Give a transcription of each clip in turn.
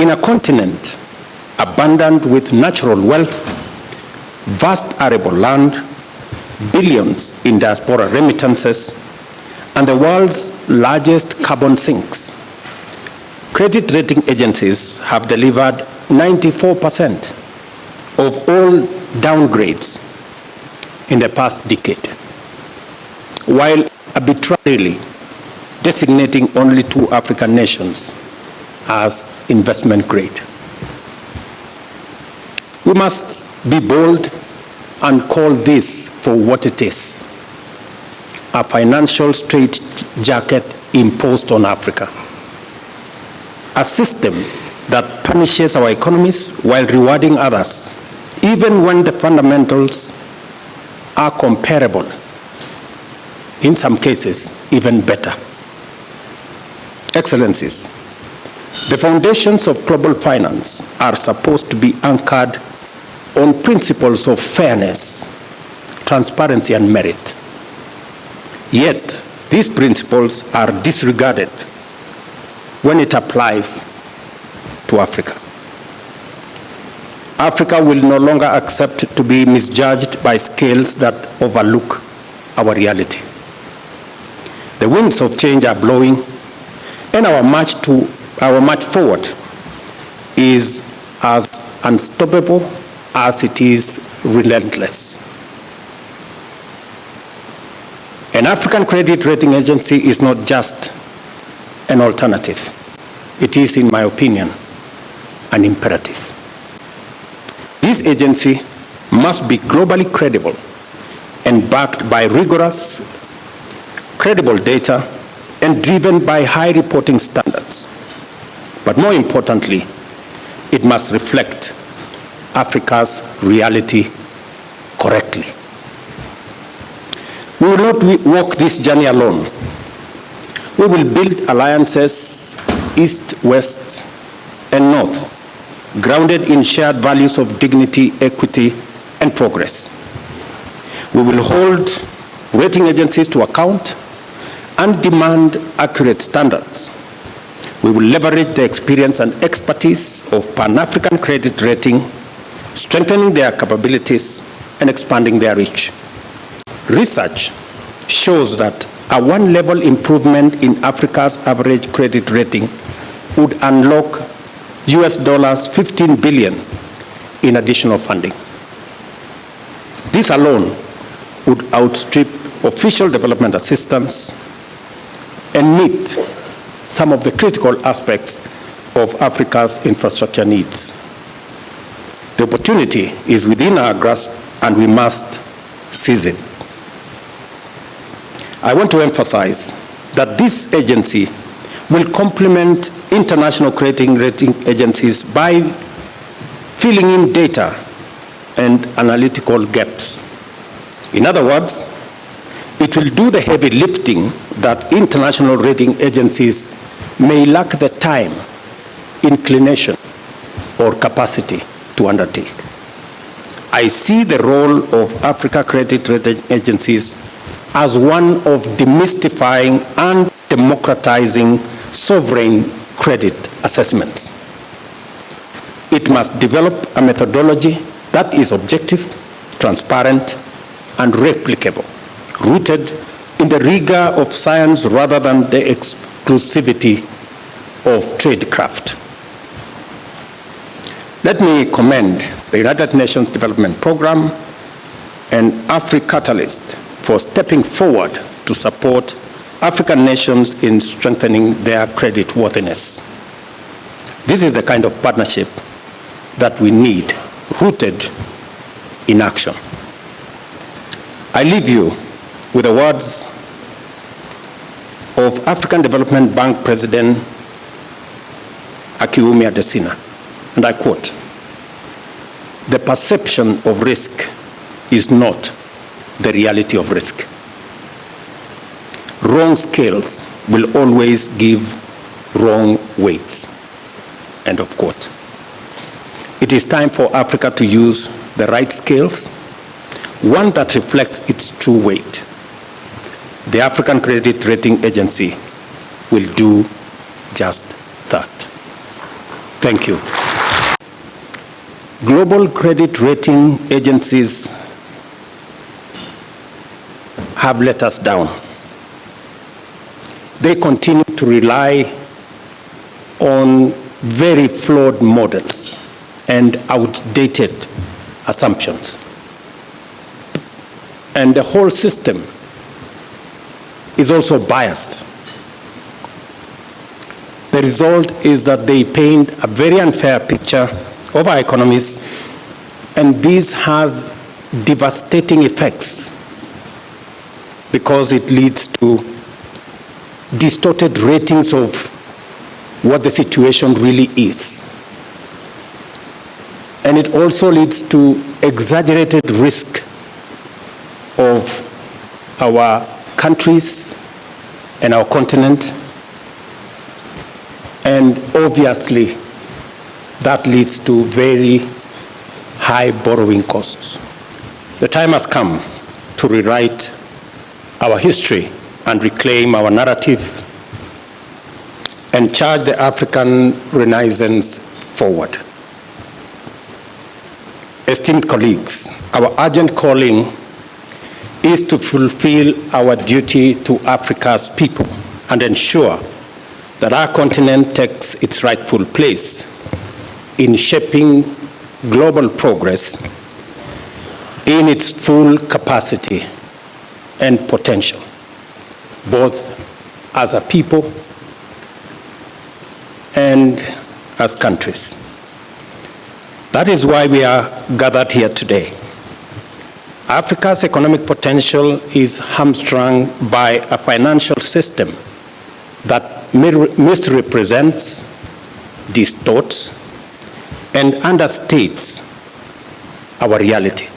In a continent abundant with natural wealth, vast arable land, billions in diaspora remittances, and the world's largest carbon sinks, credit rating agencies have delivered 94% of all downgrades in the past decade, while arbitrarily designating only 2 African nations as investment grade. We must be bold and call this for what it is: a financial straitjacket imposed on Africa. A system that punishes our economies while rewarding others, even when the fundamentals are comparable, in some cases even better. Excellencies, the foundations of global finance are supposed to be anchored on principles of fairness, transparency, and merit. Yet, these principles are disregarded when it applies to Africa. Africa will no longer accept to be misjudged by scales that overlook our reality. The winds of change are blowing, and our march forward is as unstoppable as it is relentless. An African credit rating agency is not just an alternative. It is, in my opinion, an imperative. This agency must be globally credible and backed by rigorous, credible data and driven by high reporting standards. But more importantly, it must reflect Africa's reality correctly. We will not walk this journey alone. We will build alliances east, west, and north, grounded in shared values of dignity, equity, and progress. We will hold rating agencies to account and demand accurate standards. We will leverage the experience and expertise of Pan-African credit rating, strengthening their capabilities and expanding their reach. Research shows that a one-level improvement in Africa's average credit rating would unlock $15 billion in additional funding. This alone would outstrip official development assistance and meet some of the critical aspects of Africa's infrastructure needs. The opportunity is within our grasp, and we must seize it. I want to emphasize that this agency will complement international credit rating agencies by filling in data and analytical gaps. In other words, it will do the heavy lifting that international rating agencies may lack the time, inclination, or capacity to undertake. I see the role of Africa credit rating agencies as one of demystifying and democratizing sovereign credit assessments. It must develop a methodology that is objective, transparent, and replicable, rooted in the rigor of science rather than the exclusivity of tradecraft. Let me commend the United Nations Development Programme and AfriCatalyst for stepping forward to support African nations in strengthening their credit worthiness. This is the kind of partnership that we need, rooted in action. I leave you with the words of African Development Bank President Akiwumi Adesina, and I quote, "The perception of risk is not the reality of risk. Wrong scales will always give wrong weights." End of quote. It is time for Africa to use the right scales, one that reflects its true weight. The African Credit Rating Agency will do just that. Thank you. Global credit rating agencies have let us down. They continue to rely on very flawed models and outdated assumptions. And the whole system is also biased. The result is that they paint a very unfair picture of our economies, and this has devastating effects because it leads to distorted ratings of what the situation really is. And it also leads to exaggerated risk of our countries and our continent. And obviously, that leads to very high borrowing costs. The time has come to rewrite our history and reclaim our narrative and charge the African Renaissance forward. Esteemed colleagues, our urgent calling is to fulfill our duty to Africa's people and ensure that our continent takes its rightful place in shaping global progress in its full capacity and potential, both as a people and as countries. That is why we are gathered here today. Africa's economic potential is hamstrung by a financial system that misrepresents, distorts, and understates our reality.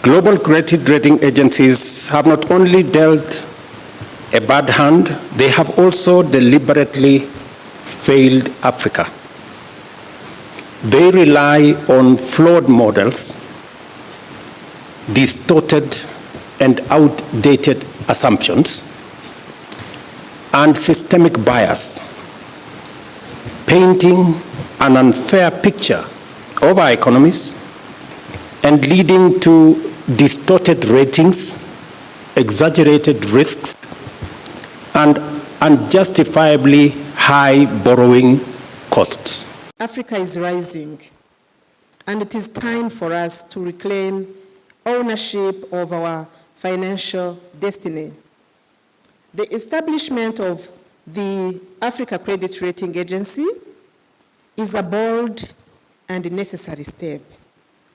Global credit rating agencies have not only dealt a bad hand, they have also deliberately failed Africa. They rely on flawed models, distorted and outdated assumptions, and systemic bias, painting an unfair picture of our economies and leading to distorted ratings, exaggerated risks, and unjustifiably high borrowing costs. Africa is rising, and it is time for us to reclaim ownership of our financial destiny. The establishment of the Africa Credit Rating Agency is a bold and necessary step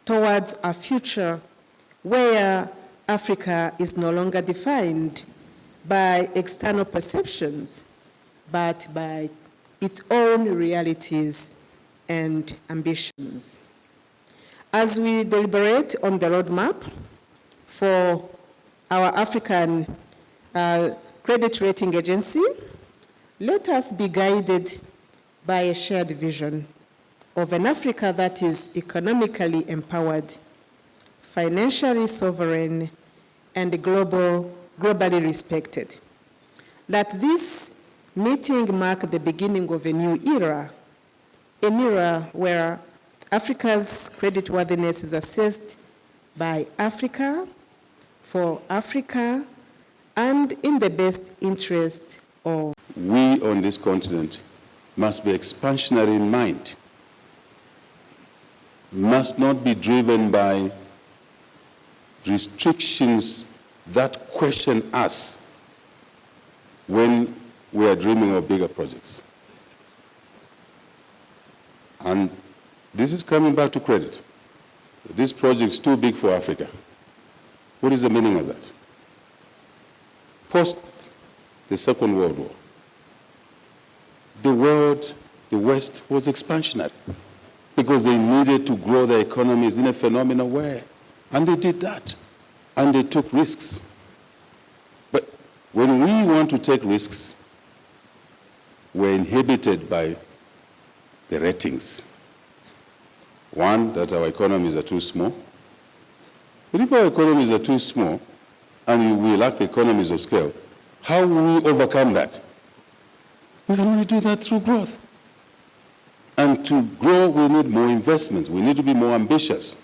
towards a future where Africa is no longer defined by external perceptions, but by its own realities and ambitions. As we deliberate on the roadmap for our African Credit Rating Agency, let us be guided by a shared vision of an Africa that is economically empowered, financially sovereign, and globally respected. Let this meeting mark the beginning of a new era, an era where Africa's creditworthiness is assessed by Africa, for Africa, and in the best interest of. We on this continent must be expansionary in mind, must not be driven by restrictions that question us when we are dreaming of bigger projects. And this is coming back to credit. This project is too big for Africa. What is the meaning of that? Post the Second World War, the West was expansionary because they needed to grow their economies in a phenomenal way. And they did that. And they took risks. But when we want to take risks, we're inhibited by the ratings. One, that our economies are too small. But if our economies are too small, and we lack the economies of scale, how will we overcome that? We can only do that through growth. to grow, we need more investments. We need to be more ambitious.